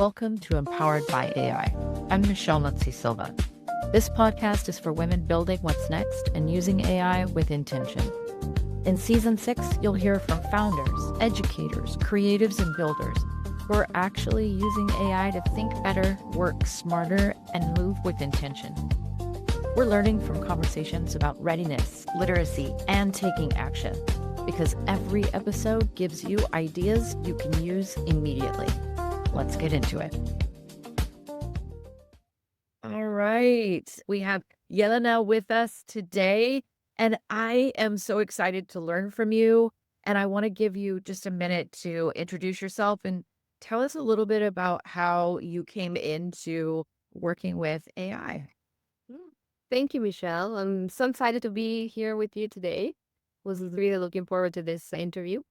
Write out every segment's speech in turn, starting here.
welcome to Empowered by AI. I'm Michelle Nutsi-Silva. This podcast is for women building what's next and using AI with intention. In Season 6, you'll hear from founders, educators, creatives, and builders who are actually using AI to think better, work smarter, and move with intention. We're learning from conversations about readiness, literacy, and taking action, because every episode gives you ideas you can use immediately. Let's get into it. All right. We have Jelena with us today, and I am so excited to learn from you. And I want to give you just a minute to introduce yourself and tell us a little bit about how you came into working with AI. Thank you, Michelle. I'm so excited to be here with you today. Was really looking forward to this interview.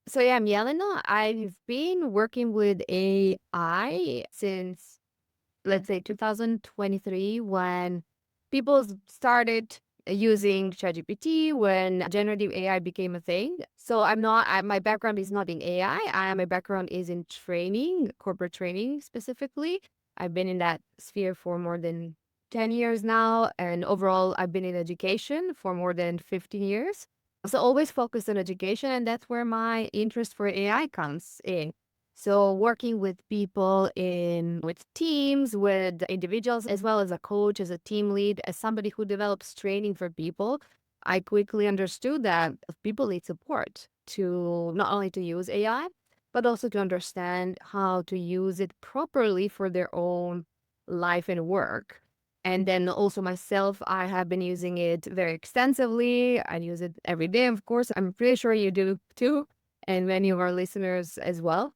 So yeah, I'm Jelena. I've been working with AI since, let's say, 2023, when people started using ChatGPT, when generative AI became a thing. So my background is not in AI. My background is in training, corporate training specifically. I've been in that sphere for more than 10 years now. And overall, I've been in education for more than 15 years. So always focused on education, and that's where my interest for AI comes in. So working with people with teams, with individuals, as well as a coach, as a team lead, as somebody who develops training for people, I quickly understood that people need support to not only to use AI, but also to understand how to use it properly for their own life and work. And then also myself, I have been using it very extensively. I use it every day, of course. I'm pretty sure you do too, and many of our listeners as well.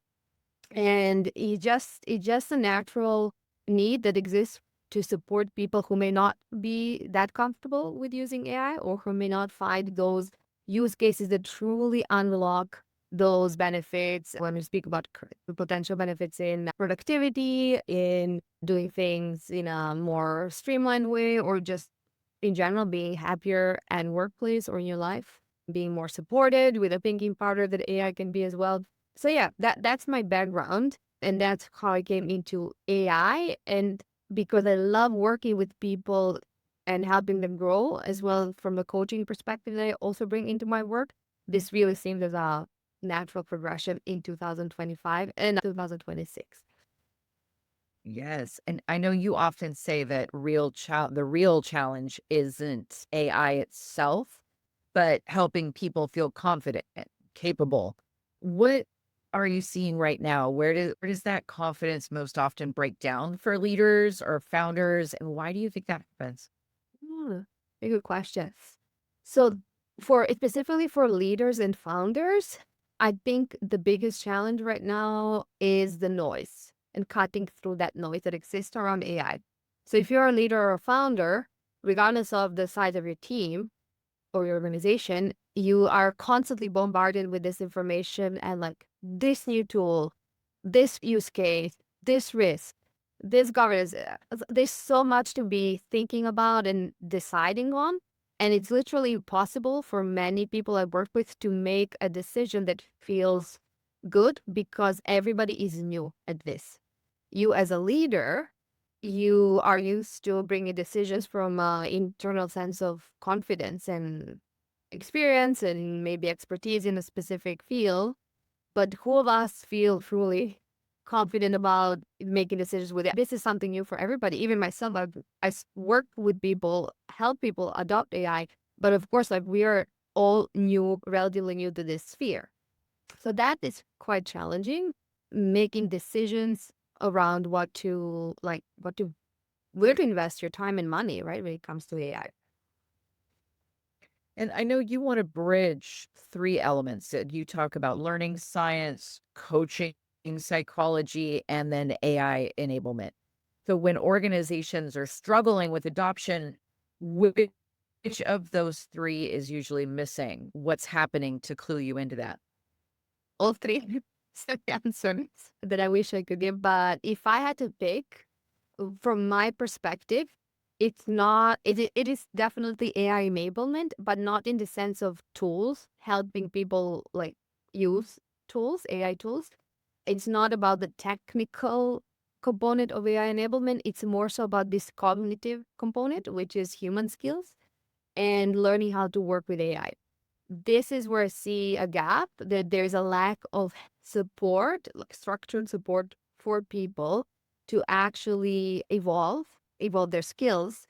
And it's just a natural need that exists to support people who may not be that comfortable with using AI, or who may not find those use cases that truly unlock those benefits. When we speak about potential benefits in productivity, in doing things in a more streamlined way, or just in general being happier at workplace or in your life, being more supported with a thinking partner that AI can be as well. So yeah, that's my background, and that's how I came into AI. And because I love working with people and helping them grow, as well from a coaching perspective that I also bring into my work, this really seems as a natural progression in 2025 and 2026. Yes. And I know you often say that the real challenge isn't AI itself, but helping people feel confident and capable. What are you seeing right now? Where does that confidence most often break down for leaders or founders? And why do you think that happens? Very good question. So for specifically for leaders and founders, I think the biggest challenge right now is the noise and cutting through that noise that exists around AI. So if you're a leader or a founder, regardless of the size of your team or your organization, you are constantly bombarded with this information and like this new tool, this use case, this risk, this governance. There's so much to be thinking about and deciding on. And it's literally possible for many people I work with to make a decision that feels good because everybody is new at this. You as a leader, you are used to bringing decisions from an internal sense of confidence and experience and maybe expertise in a specific field. But who of us feel truly confident about making decisions with it? This is something new for everybody. Even myself, work with people, help people adopt AI. But of course, like we are all new, relatively new to this sphere. So that is quite challenging, making decisions around where to invest your time and money, right? When it comes to AI. And I know you want to bridge three elements that you talk about: learning science, coaching, psychology, and then AI enablement. So when organizations are struggling with adoption, which of those three is usually missing? What's happening to clue you into that? All three answers that I wish I could give. But if I had to pick, from my perspective, it is definitely AI enablement, but not in the sense of tools, helping people like use tools, AI tools. It's not about the technical component of AI enablement. It's more so about this cognitive component, which is human skills and learning how to work with AI. This is where I see a gap, that there's a lack of support, like structured support for people to actually evolve their skills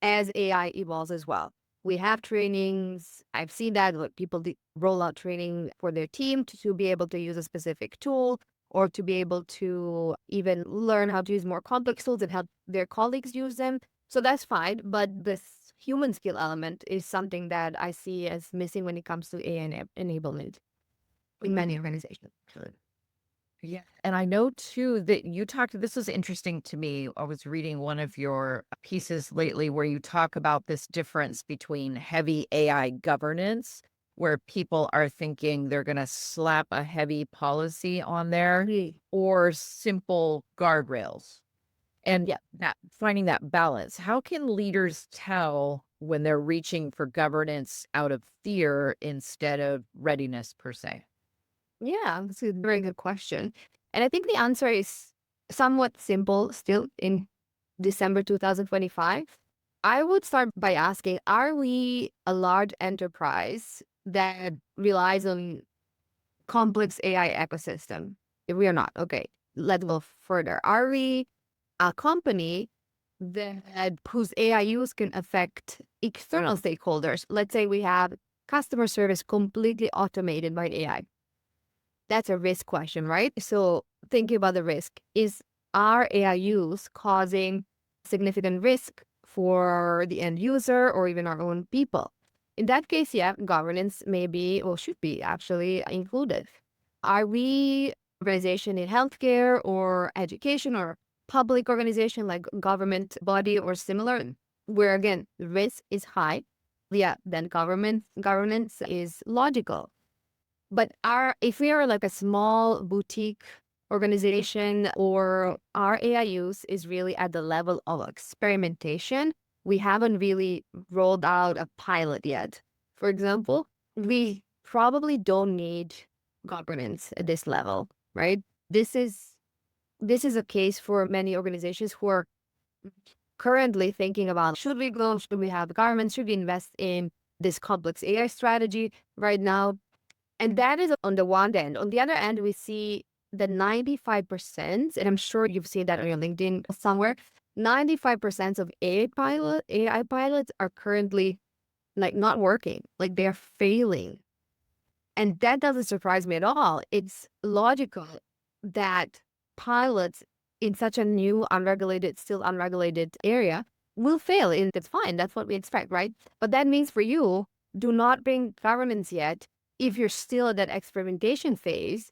as AI evolves as well. We have trainings. I've seen that, like, people roll out training for their team to be able to use a specific tool, or to be able to even learn how to use more complex tools and help their colleagues use them. So that's fine. But this human skill element is something that I see as missing when it comes to AI enablement in many organizations. Yeah. And I know too that you talked, this was interesting to me. I was reading one of your pieces lately where you talk about this difference between heavy AI governance, where people are thinking they're going to slap a heavy policy on there, or simple guardrails. And Yeah. that finding that balance. How can leaders tell when they're reaching for governance out of fear instead of readiness per se? Yeah, that's a very good question. And I think the answer is somewhat simple still in December 2025. I would start by asking, are we a large enterprise that relies on complex AI ecosystem? If we are not, okay, let's go further. Are we a company that whose AI use can affect external stakeholders? Let's say we have customer service completely automated by AI. That's a risk question, right? So thinking about the risk, is our AI use causing significant risk for the end user or even our own people? In that case, yeah, governance may be, or should be actually included. Are we organization in healthcare or education or public organization like government body or similar, where again, the risk is high? Yeah, then governance is logical. But if we are like a small boutique organization, or our AI use is really at the level of experimentation, we haven't really rolled out a pilot yet. For example, we probably don't need governance at this level, right? This is a case for many organizations who are currently thinking about, should we go, should we have government, should we invest in this complex AI strategy right now? And that is on the one end. On the other end, we see that 95%, and I'm sure you've seen that on your LinkedIn somewhere, 95% of AI pilots are currently like not working, like they're failing. And that doesn't surprise me at all. It's logical that pilots in such a new, still unregulated area will fail. And it's fine. That's what we expect, right? But that means for you, do not bring governance yet if you're still at that experimentation phase,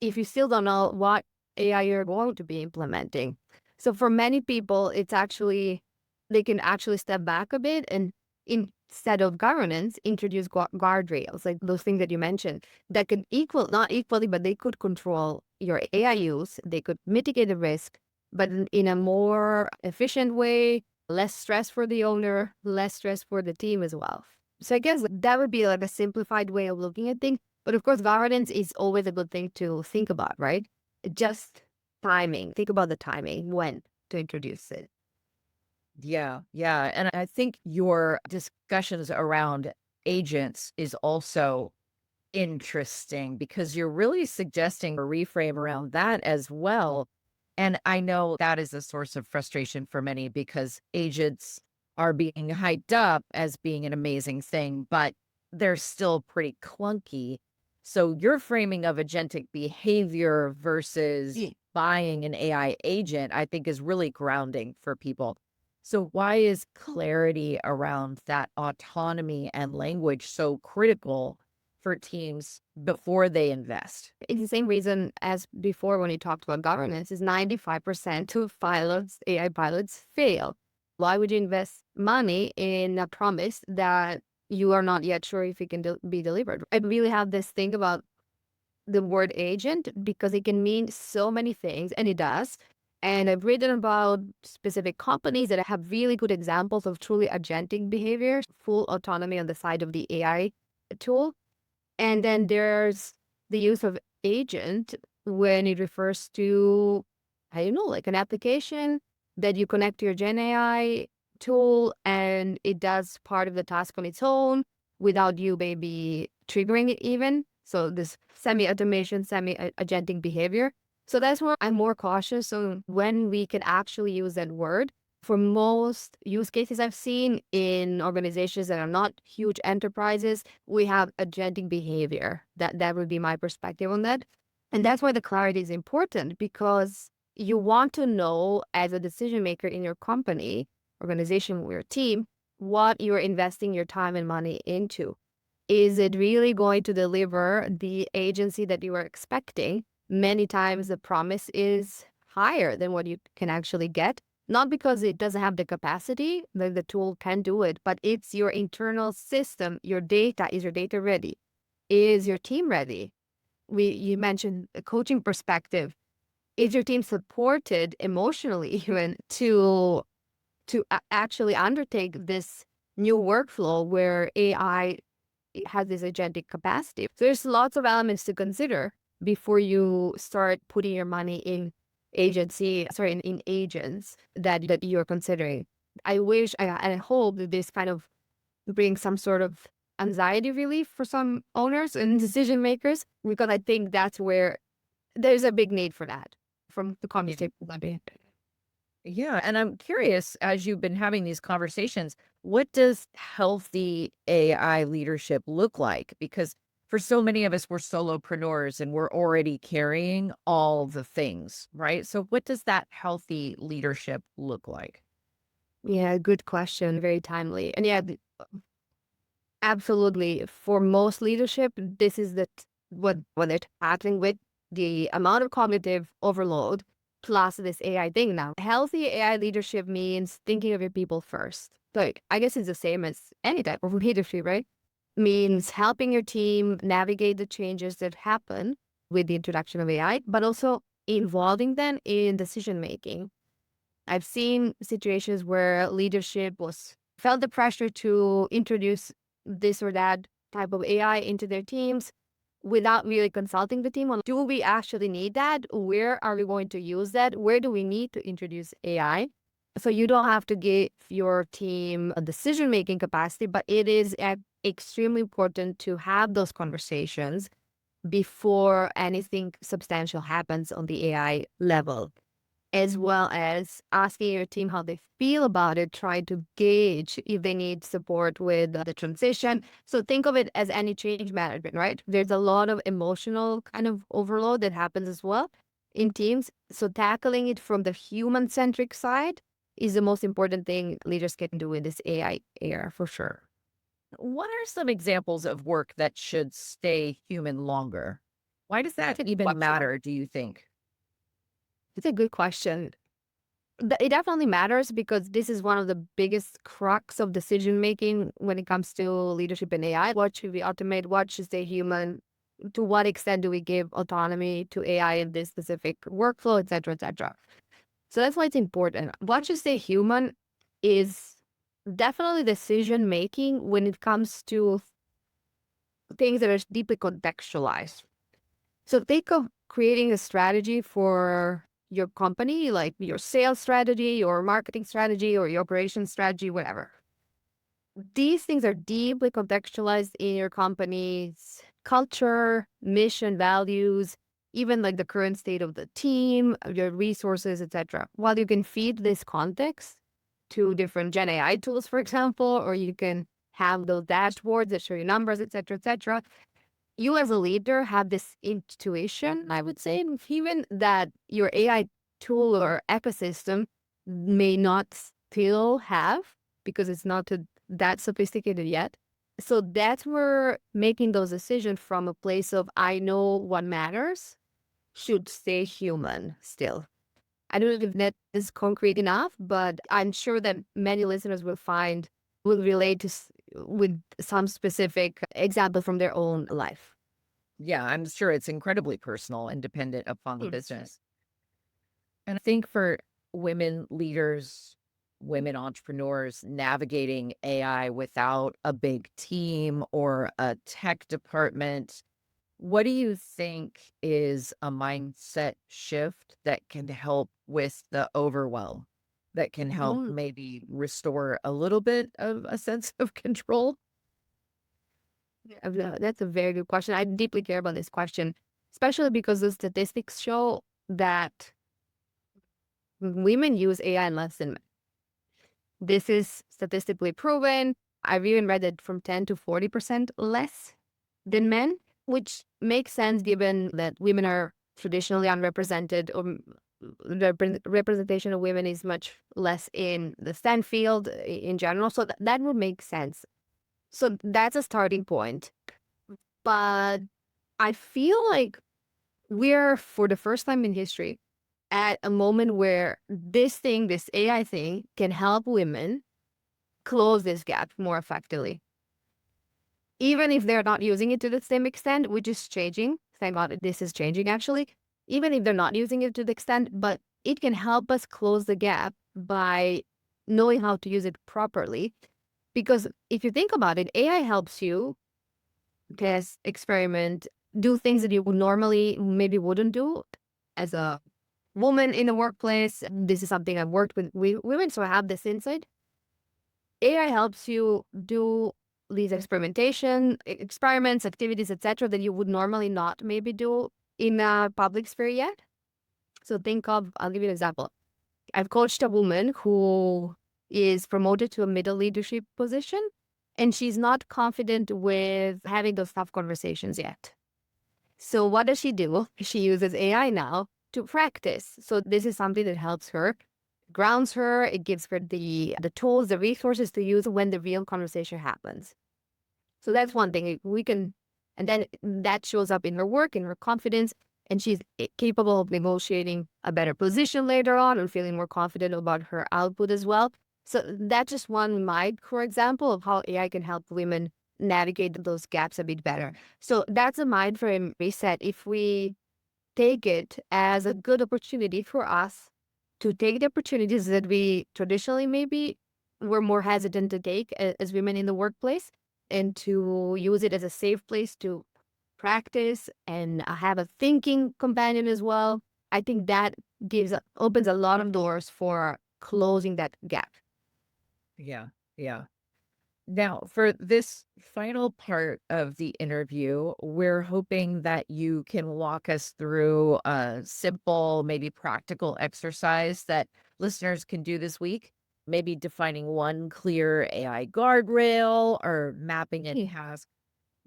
if you still don't know what AI you're going to be implementing. So for many people, they can actually step back a bit and instead of governance, introduce guardrails, like those things that you mentioned, that could not equally, but they could control your AI use. They could mitigate the risk, but in a more efficient way, less stress for the owner, less stress for the team as well. So I guess that would be like a simplified way of looking at things. But of course, governance is always a good thing to think about, right? Just timing. Think about the timing, when to introduce it. Yeah, yeah. And I think your discussions around agents is also interesting because you're really suggesting a reframe around that as well. And I know that is a source of frustration for many because agents are being hyped up as being an amazing thing, but they're still pretty clunky. So your framing of agentic behavior versus buying an AI agent, I think is really grounding for people. So why is clarity around that autonomy and language so critical for teams before they invest? It's the same reason as before when you talked about governance, is 95% of AI pilots fail. Why would you invest money in a promise that you are not yet sure if it can be delivered? I really have this thing about the word agent because it can mean so many things, and it does. And I've written about specific companies that have really good examples of truly agentic behavior, full autonomy on the side of the AI tool. And then there's the use of agent when it refers to I don't know, like an application that you connect to your Gen AI tool and it does part of the task on its own without you maybe triggering it even. So this semi-automation, semi-agentic behavior. So that's where I'm more cautious on when we can actually use that word. For most use cases I've seen in organizations that are not huge enterprises, we have agentic behavior. That would be my perspective on that. And that's why the clarity is important, because you want to know as a decision maker in your company, organization, or your team, what you're investing your time and money into. Is it really going to deliver the agency that you are expecting? Many times the promise is higher than what you can actually get. Not because it doesn't have the capacity, like the tool can do it, but it's your internal system, your data. Is your data ready? Is your team ready? You mentioned a coaching perspective. Is your team supported emotionally even to actually undertake this new workflow where AI has this agentic capacity? There's lots of elements to consider before you start putting your money in in agents that you're considering. I wish and I hope that this kind of brings some sort of anxiety relief for some owners and decision makers, because I think that's where there's a big need for that from the conversation. Yeah. And I'm curious, as you've been having these conversations, what does healthy AI leadership look like? Because for so many of us, we're solopreneurs and we're already carrying all the things, right? So, what does that healthy leadership look like? Yeah, good question. Very timely. And yeah, absolutely. For most leadership, this is what they're tackling with the amount of cognitive overload plus this AI thing now. Healthy AI leadership means thinking of your people first. Like, I guess it's the same as any type of leadership, right? Means helping your team navigate the changes that happen with the introduction of AI, but also involving them in decision making. I've seen situations where leadership was felt the pressure to introduce this or that type of AI into their teams without really consulting the team on, do we actually need that? Where are we going to use that? Where do we need to introduce AI? So you don't have to give your team a decision-making capacity, but it is extremely important to have those conversations before anything substantial happens on the AI level, as well as asking your team how they feel about it, try to gauge if they need support with the transition. So think of it as any change management, right? There's a lot of emotional kind of overload that happens as well in teams. So tackling it from the human-centric side is the most important thing leaders can do in this AI era, for sure. What are some examples of work that should stay human longer? Why does that even matter, do you think? It's a good question. It definitely matters because this is one of the biggest crux of decision making when it comes to leadership in AI. What should we automate? What should stay human? To what extent do we give autonomy to AI in this specific workflow, et cetera, et cetera? So that's why it's important. What should stay human is definitely decision making when it comes to things that are deeply contextualized. So think of creating a strategy for your company, like your sales strategy, your marketing strategy, or your operations strategy, whatever. These things are deeply contextualized in your company's culture, mission, values, even like the current state of the team, your resources, etc. While you can feed this context to different Gen AI tools, for example, or you can have those dashboards that show you numbers, etc., you as a leader have this intuition, I would say, even that your AI tool or ecosystem may not still have because it's not that sophisticated yet. So that's where making those decisions from a place of I know what matters should stay human still. I don't know if that is concrete enough, but I'm sure that many listeners will relate with some specific example from their own life. Yeah, I'm sure it's incredibly personal and dependent upon the business. And I think for women leaders, women entrepreneurs navigating AI without a big team or a tech department, What do you think is a mindset shift that can help with the overwhelm, that can help Mm, maybe restore a little bit of a sense of control? That's a very good question. I deeply care about this question, especially because the statistics show that women use AI less than men. This is statistically proven. I've even read it from 10 to 40% less than men, which makes sense given that women are traditionally unrepresented, or the representation of women is much less in the STEM field in general. So that would make sense. So that's a starting point. But I feel like we're, for the first time in history, at a moment where this AI thing, can help women close this gap more effectively. Even if they're not using it to the same extent, which is changing. Thank God this is changing actually. Even if they're not using it to the extent, but it can help us close the gap by knowing how to use it properly. Because if you think about it, AI helps you test, experiment, do things that you would normally maybe wouldn't do as a woman in the workplace. This is something I've worked with women, so I have this insight. AI helps you do these experiments, activities, etc., that you would normally not maybe do in a public sphere yet. So think of, I'll give you an example. I've coached a woman who is promoted to a middle leadership position, and she's not confident with having those tough conversations yet. So what does she do? She uses AI now to practice. So this is something that helps her, grounds her. It gives her the tools, the resources to use when the real conversation happens. So that's one thing we can, and then that shows up in her work, in her confidence, and she's capable of negotiating a better position later on and feeling more confident about her output as well. So that's just one micro example of how AI can help women navigate those gaps a bit better. So that's a mind frame reset. If we take it as a good opportunity for us to take the opportunities that we traditionally maybe were more hesitant to take as women in the workplace, and to use it as a safe place to practice and have a thinking companion as well. I think that opens a lot of doors for closing that gap. Yeah, yeah. Now, for this final part of the interview, we're hoping that you can walk us through a simple, maybe practical exercise that listeners can do this week. Maybe defining one clear AI guardrail or mapping a task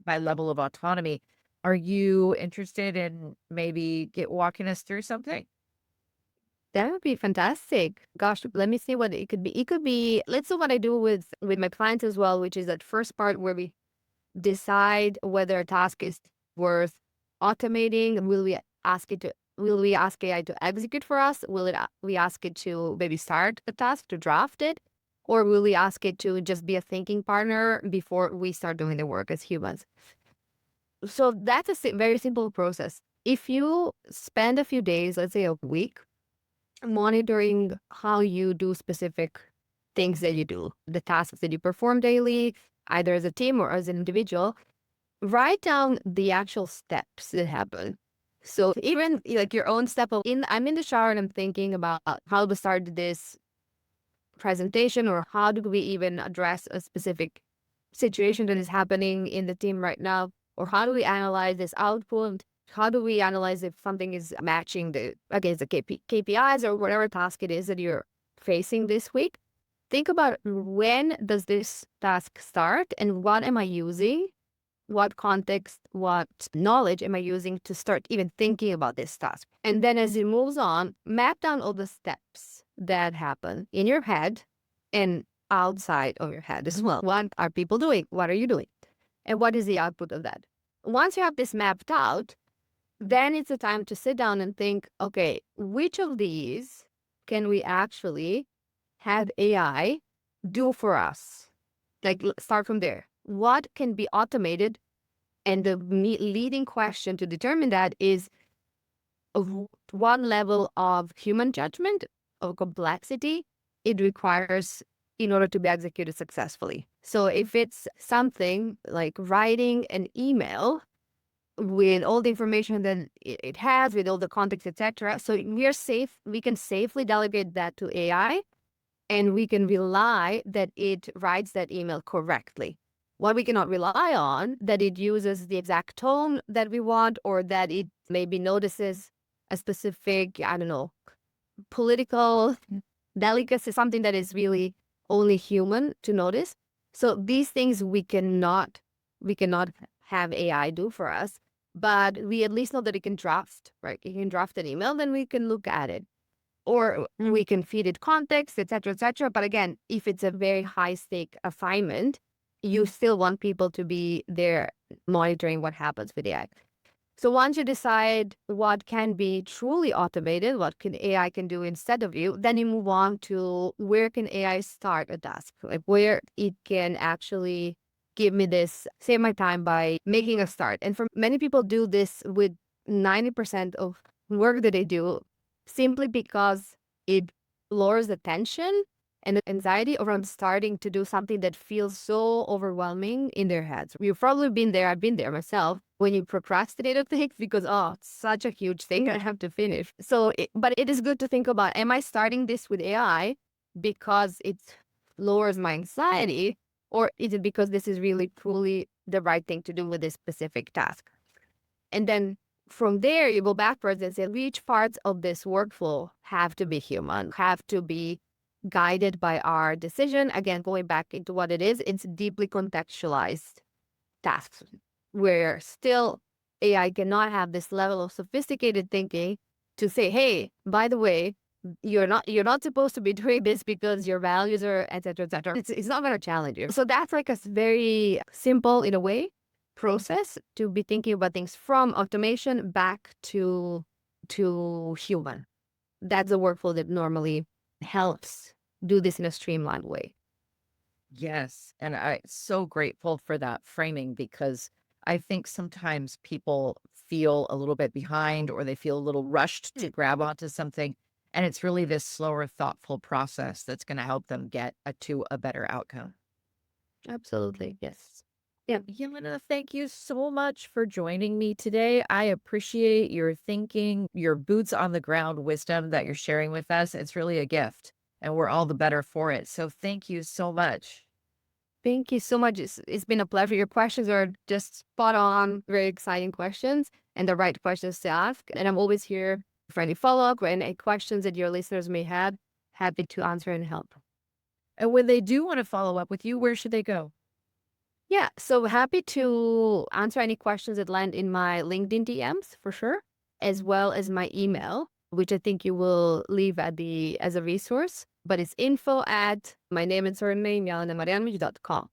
by level of autonomy. Are you interested in maybe walking us through something? That would be fantastic. Gosh, let me see what it could be. It could be, let's do what I do with my clients as well, which is that first part where we decide whether a task is worth automating. Will we ask AI to execute for us? We ask it to maybe start a task, to draft it? Or will we ask it to just be a thinking partner before we start doing the work as humans? So that's a very simple process. If you spend a few days, let's say a week, monitoring how you do specific things that you do, the tasks that you perform daily, either as a team or as an individual, write down the actual steps that happen. So even like your own step of I'm in the shower and I'm thinking about how to start this presentation, or how do we even address a specific situation that is happening in the team right now, or how do we analyze this output? How do we analyze if something is matching against the KPIs or whatever task it is that you're facing this week? Think about, when does this task start and what am I using? What context, what knowledge am I using to start even thinking about this task? And then as it moves on, map down all the steps that happen in your head and outside of your head as well. What are people doing? What are you doing? And what is the output of that? Once you have this mapped out, then it's a time to sit down and think, okay, which of these can we actually have AI do for us? Like, start from there. What can be automated? And the leading question to determine that is, what level of human judgment, of complexity, it requires in order to be executed successfully. So if it's something like writing an email, with all the information that it has, with all the context, etc. So we are safe. We can safely delegate that to AI, and we can rely that it writes that email correctly. What we cannot rely on, that it uses the exact tone that we want, or that it maybe notices a specific, I don't know, political delicacy, something that is really only human to notice. So these things we cannot have AI do for us, but we at least know that it can draft, right? It can draft an email, then we can look at it. Or we can feed it context, etc., etc. But again, if it's a very high stake assignment, you still want people to be there monitoring what happens with AI. So once you decide what can be truly automated, what can AI can do instead of you, then you move on to where can AI start a task, like where it can actually give me this, save my time by making a start. And for many people do this with 90% of work that they do, simply because it lowers the tension and the anxiety around starting to do something that feels so overwhelming in their heads. You've probably been there. I've been there myself when you procrastinate a thing because, oh, it's such a huge thing I have to finish. So, but it is good to think about, am I starting this with AI because it lowers my anxiety, or is it because this is really truly the right thing to do with this specific task? And then from there, you go backwards and say, which parts of this workflow have to be human, have to be guided by our decision? Again, going back into what it is, it's deeply contextualized tasks where still AI cannot have this level of sophisticated thinking to say, hey, by the way, you're not supposed to be doing this because your values are, et cetera, et cetera. It's not going to challenge you. So that's like a very simple, in a way, process to be thinking about things from automation back to human. That's a workflow that normally helps do this in a streamlined way. Yes. And I'm so grateful for that framing, because I think sometimes people feel a little bit behind, or they feel a little rushed to grab onto something. And it's really this slower, thoughtful process that's going to help them get to a better outcome. Absolutely. Yes. Yeah. Jelena, thank you so much for joining me today. I appreciate your thinking, your boots on the ground wisdom that you're sharing with us. It's really a gift, and we're all the better for it. So thank you so much. Thank you so much. It's been a pleasure. Your questions are just spot on, very exciting questions, and the right questions to ask. And I'm always here for any follow-up or any questions that your listeners may have. Happy to answer and help. And when they do want to follow up with you, where should they go? Yeah, so happy to answer any questions that land in my LinkedIn DMs for sure, as well as my email, which I think you will leave as a resource. But it's info at my name and surname, JelenaMarjanovic.com.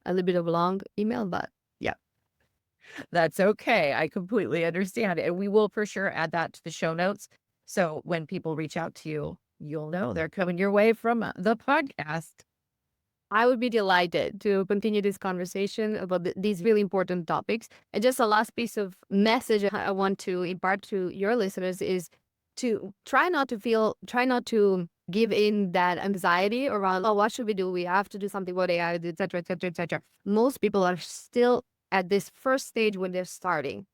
A little bit of a long email, but yeah. That's okay. I completely understand. And we will for sure add that to the show notes. So when people reach out to you, you'll know they're coming your way from the podcast. I would be delighted to continue this conversation about these really important topics. And just a last piece of message I want to impart to your listeners is to try not to give in that anxiety around, oh, what should we do? We have to do something about AI, et cetera, et cetera, et cetera. Most people are still at this first stage when they're starting.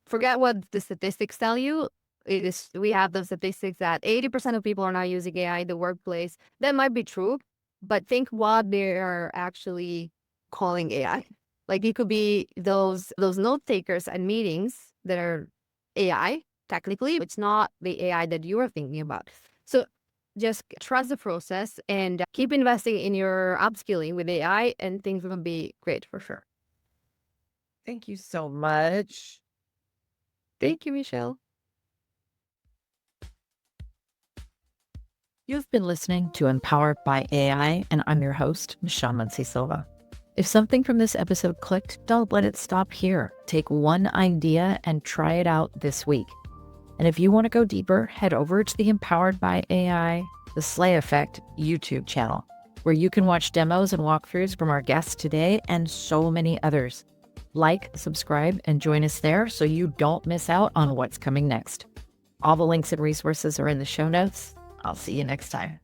Forget what the statistics tell you. We have the statistics that 80% of people are not using AI in the workplace. That might be true, but think what they are actually calling AI. Like it could be those note takers and meetings that are AI. Technically, it's not the AI that you are thinking about. So just trust the process and keep investing in your upskilling with AI, and things will be great for sure. Thank you so much. Thank you, Michelle. You've been listening to Empowered by AI, and I'm your host, Michelle Silva. If something from this episode clicked, don't let it stop here. Take one idea and try it out this week. And if you want to go deeper, head over to the Empowered by AI, the Slay Effect YouTube channel, where you can watch demos and walkthroughs from our guests today and so many others. Like, subscribe, and join us there so you don't miss out on what's coming next. All the links and resources are in the show notes. I'll see you next time.